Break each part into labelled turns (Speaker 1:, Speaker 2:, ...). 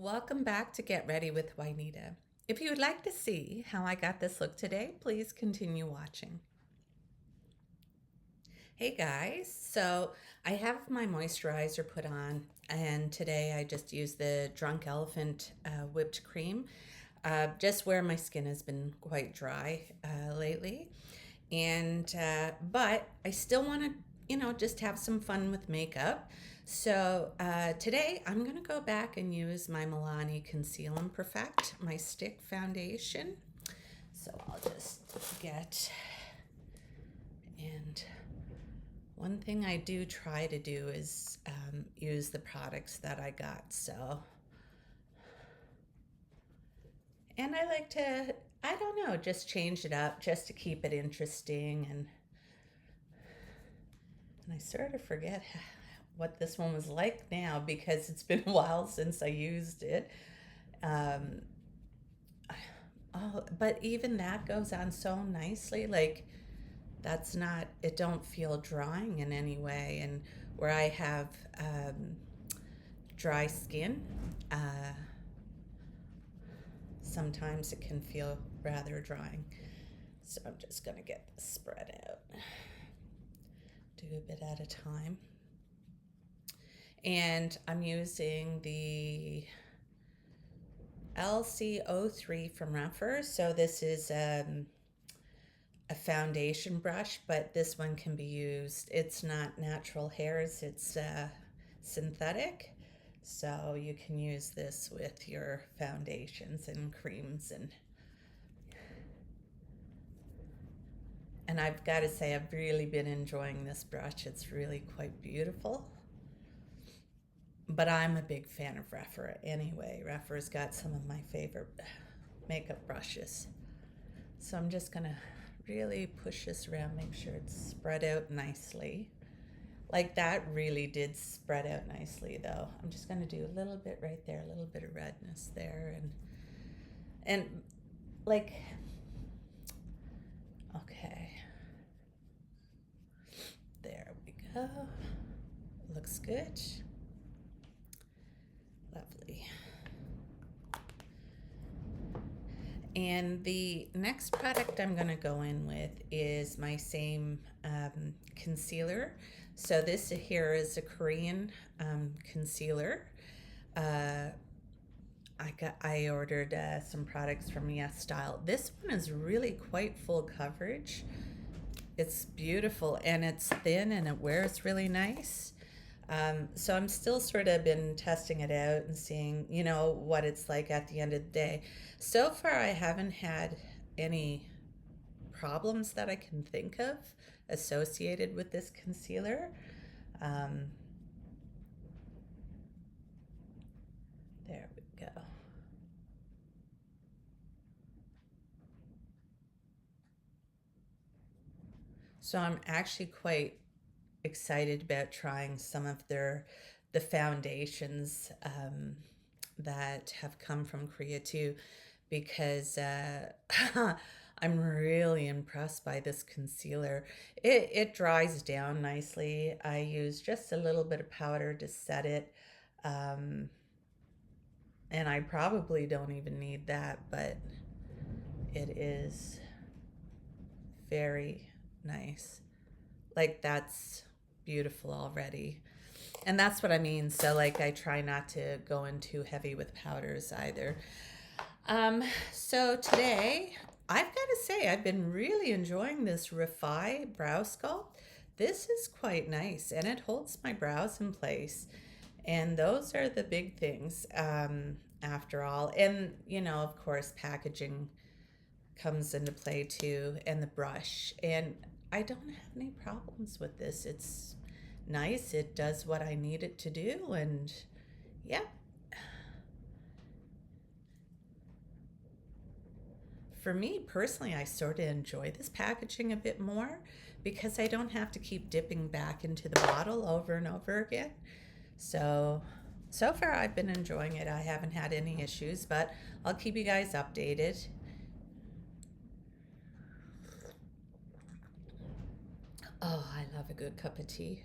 Speaker 1: Welcome back to Get Ready with Juanita. If you would like to see how I got this look today, please continue watching. Hey guys, so I have my moisturizer put on, and today I just used the Drunk Elephant whipped cream, just where my skin has been quite dry lately. And but I still want to, just have some fun with makeup. So today I'm going to go back and use my Milani Conceal and Perfect, my stick foundation. So I'll just get, and one thing I do try to do is use the products that I got. So, and I like to, I don't know, just change it up just to keep it interesting. And I sort of forget what this one was like now because it's been a while since I used it. But even that goes on so nicely. Like, that's not, it don't feel drying in any way. And where I have dry skin, sometimes it can feel rather drying. So I'm just going to get this spread out. Do a bit at a time. And I'm using the LC03 from Refy. So this is a foundation brush, but this one can be used. It's not natural hairs, it's synthetic. So you can use this with your foundations and creams. And I've got to say, I've really been enjoying this brush. It's really quite beautiful. But I'm a big fan of Refy anyway. Refy's got some of my favorite makeup brushes. So I'm just gonna really push this around, make sure it's spread out nicely. Like, that really did spread out nicely though. I'm just gonna do a little bit right there, a little bit of redness there, and like, okay. There we go. Looks good. Lovely. And the next product I'm going to go in with is my Saem concealer. So this here is a Korean concealer. I ordered some products from Yes Style. This one is really quite full coverage. It's beautiful and it's thin and it wears really nice. So I'm still sort of been testing it out and seeing, what it's like at the end of the day. So far, I haven't had any problems that I can think of associated with this concealer. There we go. So I'm actually quite excited about trying some of the foundations that have come from Korea too, because I'm really impressed by this concealer. It dries down nicely. I use just a little bit of powder to set it, and I probably don't even need that, but it is very nice. Like, that's beautiful already. And that's what I mean. So, like, I try not to go in too heavy with powders either. So today, I've got to say, I've been really enjoying this Refy brow sculpt. This is quite nice, and it holds my brows in place. And those are the big things, after all. And, of course, packaging comes into play too, and the brush. And I don't have any problems with this. It's nice. It does what I need it to do, and yeah. For me personally, I sort of enjoy this packaging a bit more because I don't have to keep dipping back into the bottle over and over again. So far I've been enjoying it. I haven't had any issues, but I'll keep you guys updated. Oh, I love a good cup of tea.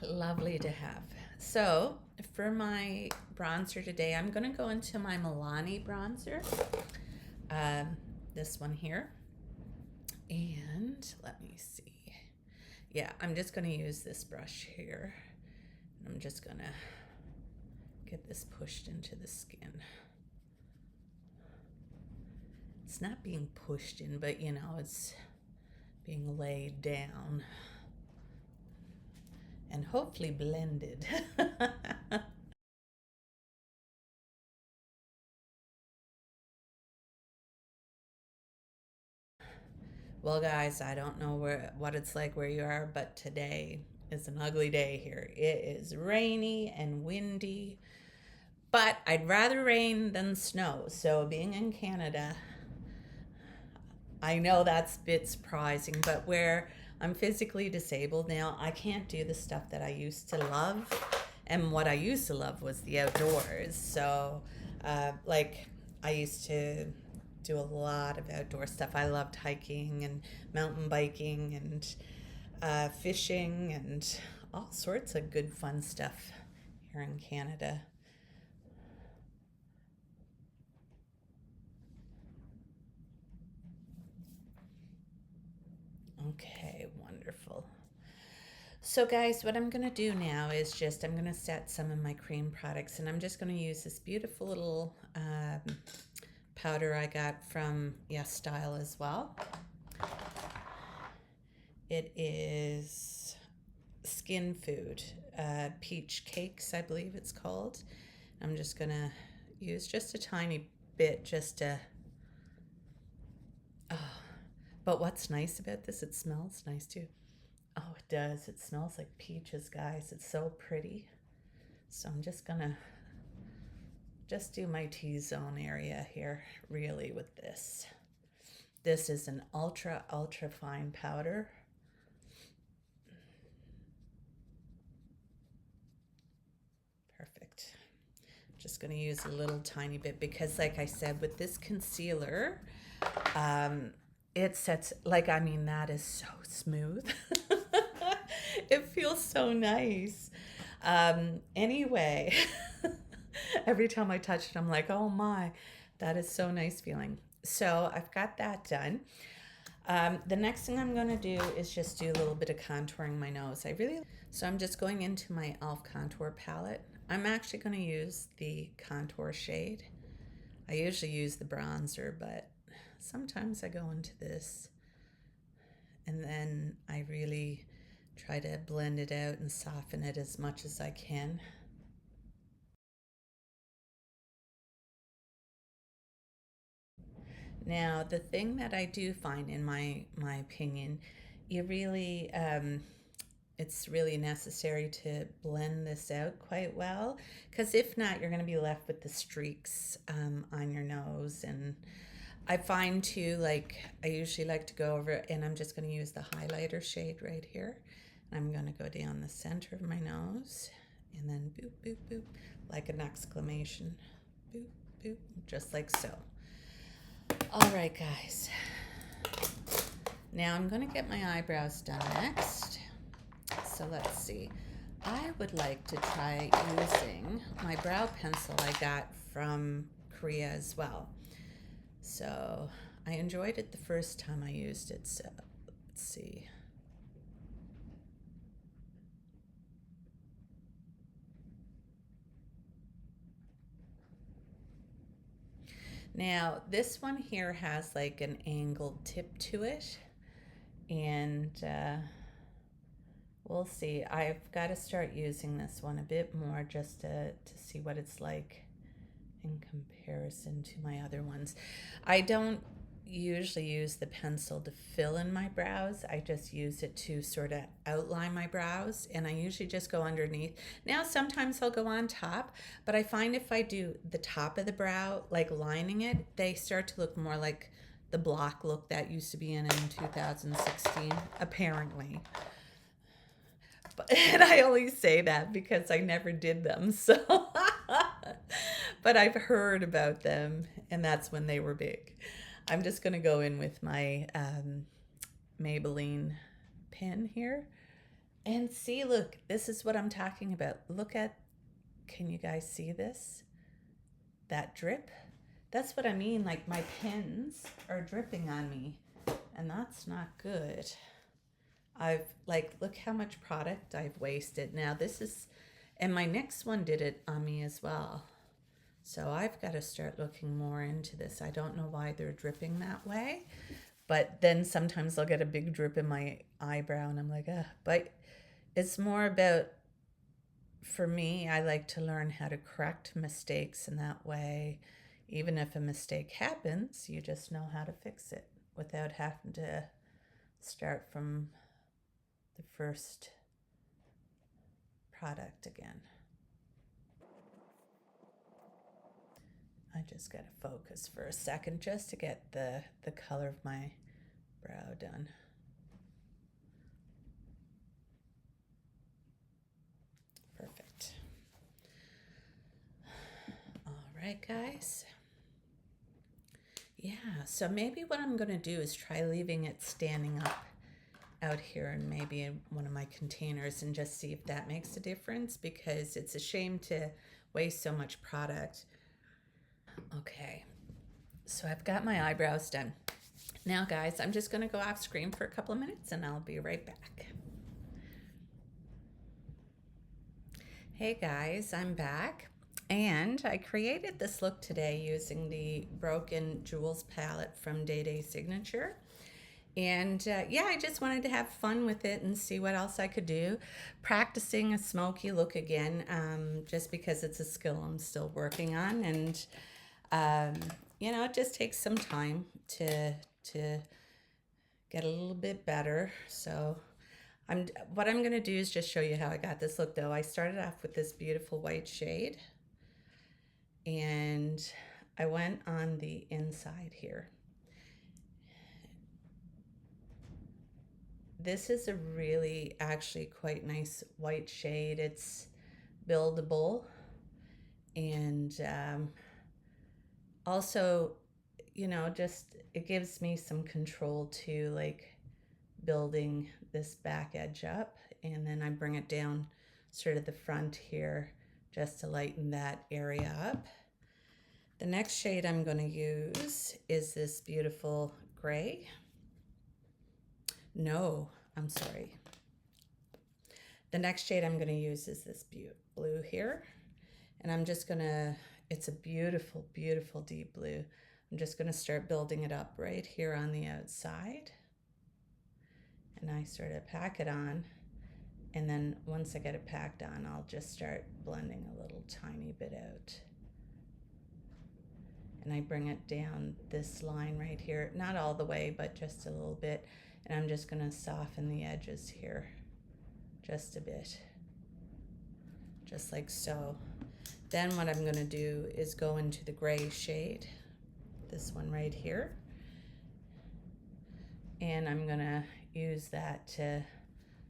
Speaker 1: Lovely to have. So for my bronzer today, I'm going to go into my Milani bronzer. This one here. And let me see. Yeah, I'm just going to use this brush here. I'm just going to get this pushed into the skin. It's not being pushed in, but you know, it's being laid down and hopefully blended. Well, guys, I don't know what it's like where you are, but today is an ugly day here. It is rainy and windy, but I'd rather rain than snow. So being in Canada, I know that's a bit surprising, but where I'm physically disabled now, I can't do the stuff that I used to love. And what I used to love was the outdoors. So, like, I used to do a lot of outdoor stuff. I loved hiking and mountain biking and fishing and all sorts of good fun stuff here in Canada. Okay, wonderful. So guys, what I'm going to do now is I'm going to set some of my cream products, and I'm just going to use this beautiful little powder I got from Yes Style as well. It is SkinFood Peach Cakes, I believe it's called. I'm just going to use just a tiny bit just to... Oh, but what's nice about this, it smells nice too. Oh, it does. It smells like peaches, guys. It's so pretty. So I'm just gonna just do my T-zone area here really with this. This is an ultra fine powder. Perfect. Just gonna use a little tiny bit because, like I said, with this concealer, it sets, like, I mean, that is so smooth. It feels so nice. Anyway, every time I touch it, I'm like, oh my, that is so nice feeling. So I've got that done. The next thing I'm going to do is just do a little bit of contouring my nose. So I'm just going into my e.l.f. contour palette. I'm actually going to use the contour shade. I usually use the bronzer, but sometimes I go into this. And then I really try to blend it out and soften it as much as I can. Now, the thing that I do find, in my opinion, you really, it's really necessary to blend this out quite well, because if not, you're going to be left with the streaks on your nose. And I find too, like, I usually like to go over, and I'm just going to use the highlighter shade right here. I'm going to go down the center of my nose and then boop, boop, boop, like an exclamation. Boop, boop, just like so. All right, guys. Now I'm going to get my eyebrows done next. So let's see. I would like to try using my brow pencil I got from Korea as well. So I enjoyed it the first time I used it. So let's see. Now, this one here has like an angled tip to it, and we'll see. I've got to start using this one a bit more just to see what it's like in comparison to my other ones. I don't usually use the pencil to fill in my brows. I just use it to sort of outline my brows, and I usually just go underneath. Now sometimes I'll go on top, but I find if I do the top of the brow, like lining it, they start to look more like the block look that used to be in 2016, apparently. And I only say that because I never did them, so but I've heard about them, and that's when they were big. I'm just going to go in with my Maybelline pen here, And see, look, this is what I'm talking about. Look at, can you guys see this? That drip? That's what I mean. Like my pins are dripping on me, and that's not good. I've like, look how much product I've wasted. Now this is, and my next one did it on me as well. So I've got to start looking more into this. I don't know why they're dripping that way, but then sometimes I'll get a big drip in my eyebrow and I'm like, ugh. But it's more about, for me, I like to learn how to correct mistakes in that way. Even if a mistake happens, you just know how to fix it without having to start from the first product again. I just got to focus for a second just to get the color of my brow done. Perfect. All right, guys. Yeah, so maybe what I'm going to do is try leaving it standing up out here and maybe in one of my containers and just see if that makes a difference, because it's a shame to waste so much product. Okay, so I've got my eyebrows done. Now, guys, I'm just going to go off screen for a couple of minutes and I'll be right back. Hey guys, I'm back. And I created this look today using the Broken Jewels palette from Dede Signature. And yeah, I just wanted to have fun with it and see what else I could do. Practicing a smoky look again, just because it's a skill I'm still working on. And, you know, it just takes some time to get a little bit better. So what I'm going to do is just show you how I got this look, though. I started off with this beautiful white shade. And I went on the inside here. This is a really actually quite nice white shade. It's buildable, and also, you know, just it gives me some control to like building this back edge up, and then I bring it down sort of the front here just to lighten that area up. The next shade I'm going to use is this beautiful gray. No, I'm sorry. The next shade I'm going to use is this blue here. And I'm just going to, it's a beautiful, beautiful deep blue. I'm just going to start building it up right here on the outside. And I sort of pack it on. And then once I get it packed on, I'll just start blending a little tiny bit out. And I bring it down this line right here, not all the way, but just a little bit. And I'm just going to soften the edges here just a bit, just like so. Then what I'm going to do is go into the gray shade, this one right here, and I'm going to use that to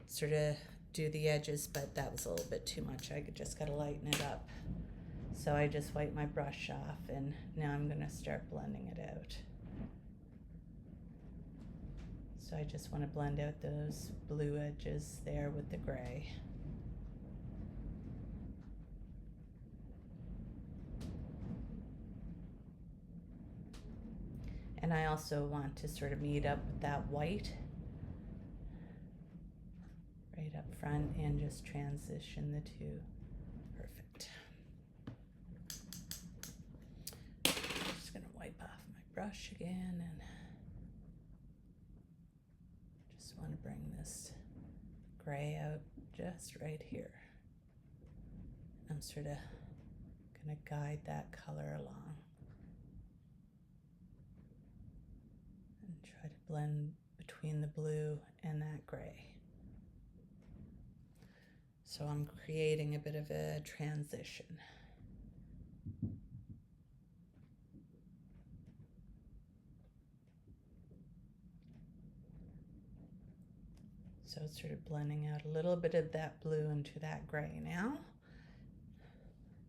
Speaker 1: sort of do the edges, but that was a little bit too much. I just got to lighten it up. So I just wipe my brush off, and now I'm going to start blending it out. So I just want to blend out those blue edges there with the gray. And I also want to sort of meet up with that white right up front and just transition the two. Perfect. Just going to wipe off my brush again, and just want to bring this gray out just right here. I'm sort of going to guide that color along and try to blend between the blue and that gray. So I'm creating a bit of a transition. So it's sort of blending out a little bit of that blue into that gray now,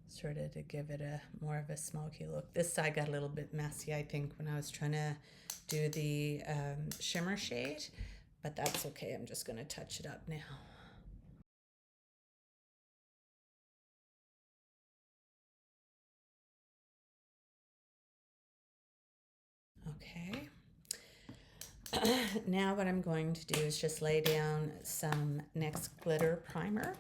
Speaker 1: sort of to give it a more of a smoky look. This side got a little bit messy, I think, when I was trying to do the shimmer shade, but that's okay. I'm just going to touch it up now. Okay. Now what I'm going to do is just lay down some NYX Glitter Primer.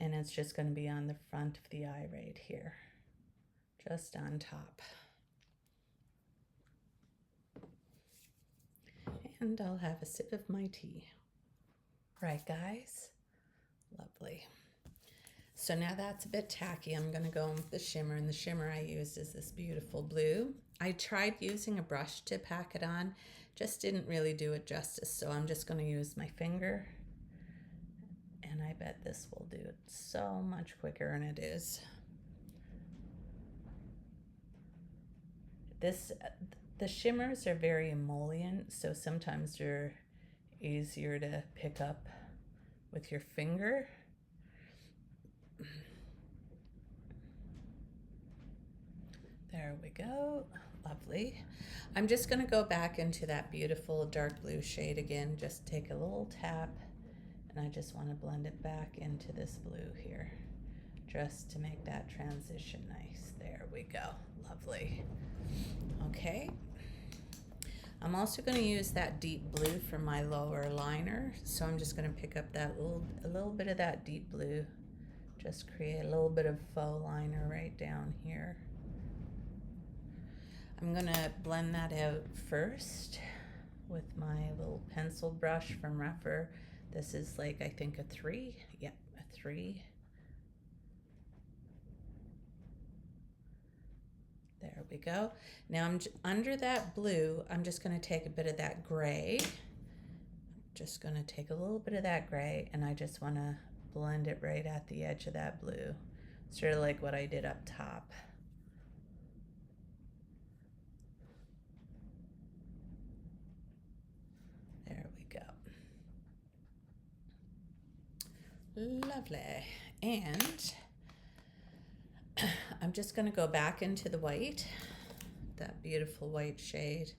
Speaker 1: And it's just going to be on the front of the eye right here, just on top. And I'll have a sip of my tea. Right, guys? Lovely. So now that's a bit tacky. I'm going to go in with the shimmer, and the shimmer I used is this beautiful blue. I tried using a brush to pack it on, just didn't really do it justice, so I'm just going to use my finger, and I bet this will do it so much quicker, and it is. The shimmers are very emollient, so sometimes they're easier to pick up with your finger. There we go. Lovely. I'm just going to go back into that beautiful dark blue shade again. Just take a little tap, and I just want to blend it back into this blue here, just to make that transition nice. There we go. Lovely. Okay. I'm also going to use that deep blue for my lower liner, so I'm just going to pick up that a little bit of that deep blue, just create a little bit of faux liner right down here. I'm going to blend that out first with my little pencil brush from Refy. This is like, I think, a 3. Yep, a 3. There we go. Now I'm under that blue, I'm just going to take a bit of that gray. Just going to take a little bit of that gray, and I just want to blend it right at the edge of that blue, sort of like what I did up top. There we go. Lovely. And I'm just going to go back into the white, that beautiful white shade.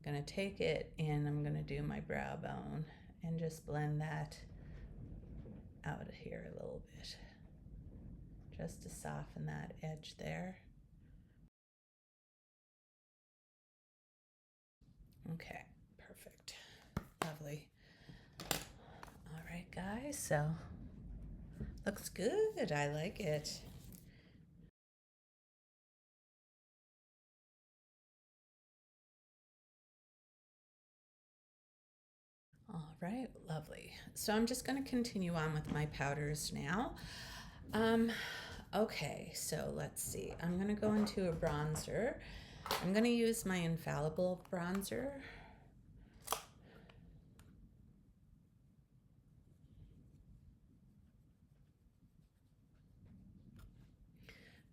Speaker 1: I'm going to take it and I'm going to do my brow bone and just blend that out of here a little bit, just to soften that edge there. Okay, perfect. Lovely. All right, guys, so looks good. I like it. All right, lovely. So I'm just going to continue on with my powders now. Okay, so let's see. I'm going to go into a bronzer. I'm going to use my Infallible bronzer.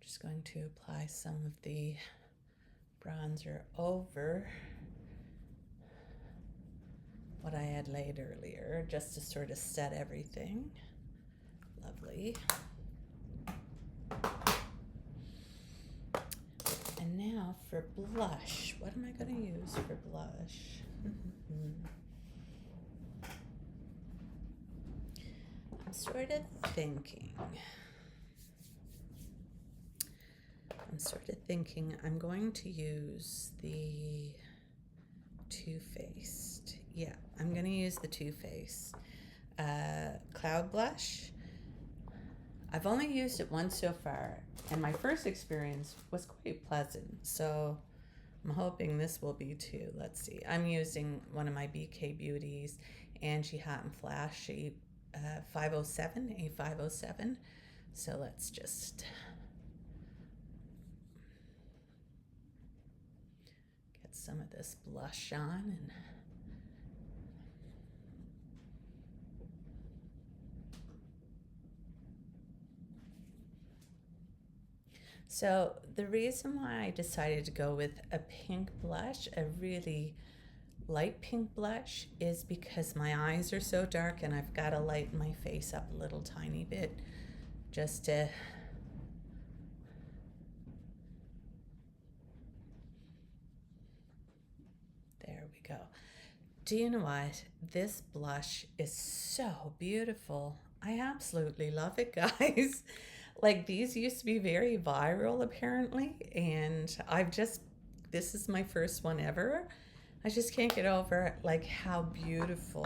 Speaker 1: Just going to apply some of the bronzer over what I had laid earlier, just to sort of set everything. Lovely. And now for blush. What am I going to use for blush? I'm sort of thinking I'm going to use the Too Faced. Yeah, I'm going to use the Too Faced Cloud Blush. I've only used it once so far, and my first experience was quite pleasant, so I'm hoping this will be too. Let's see. I'm using one of my BK Beauties, Angie Hot and Flashy 507, A507. So let's just get some of this blush on. And so the reason why I decided to go with a pink blush, a really light pink blush, is because my eyes are so dark and I've got to lighten my face up a little tiny bit just to there we go. Do you know what? This blush is so beautiful. I absolutely love it, guys. Like these used to be very viral apparently, and this is my first one ever. I just can't get over like how beautiful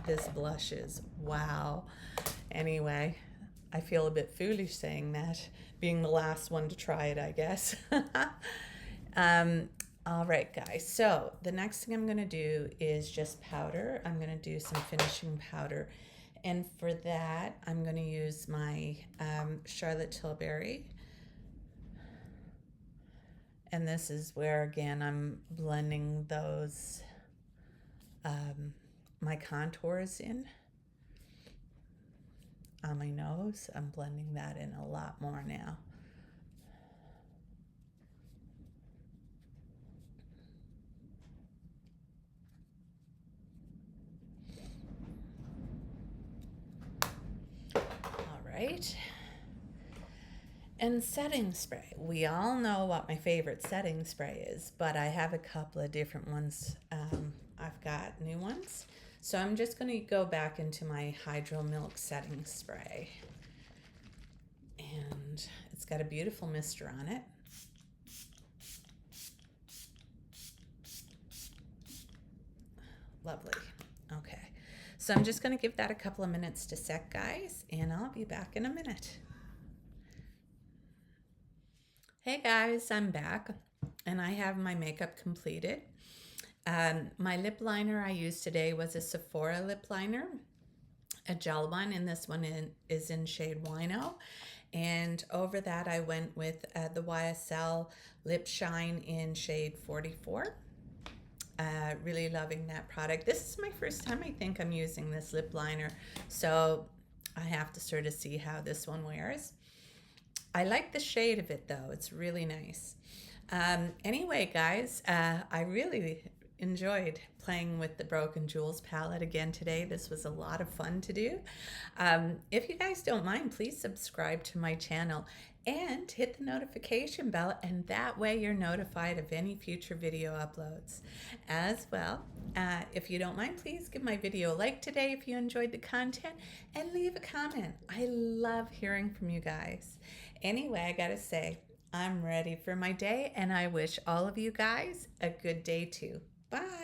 Speaker 1: this blush is. Wow. Anyway, I feel a bit foolish saying that, being the last one to try it, I guess. All right, guys. So the next thing I'm going to do is just powder. I'm going to do some finishing powder. And for that, I'm going to use my Charlotte Tilbury. And this is where, again, I'm blending those, my contours in on my nose. I'm blending that in a lot more now. Right. And setting spray. We all know what my favorite setting spray is, but I have a couple of different ones. I've got new ones. So I'm just going to go back into my Hydro Milk setting spray. And it's got a beautiful mister on it. Lovely. Okay. So I'm just going to give that a couple of minutes to set, guys, and I'll be back in a minute. Hey guys, I'm back, and I have my makeup completed. My lip liner I used today was a Sephora lip liner, a gel one, and this one is in shade Wino. And over that I went with the YSL Loveshine in shade 44. Really loving that product. This is my first time I think I'm using this lip liner, so I have to sort of see how this one wears. I like the shade of it though. It's really nice. Anyway, guys, I really enjoyed playing with the Broken Jewels palette again today. This was a lot of fun to do. If you guys don't mind, please subscribe to my channel and hit the notification bell, and that way you're notified of any future video uploads. As well, if you don't mind, please give my video a like today if you enjoyed the content, and leave a comment. I love hearing from you guys. Anyway, I gotta say, I'm ready for my day, and I wish all of you guys a good day too. Bye.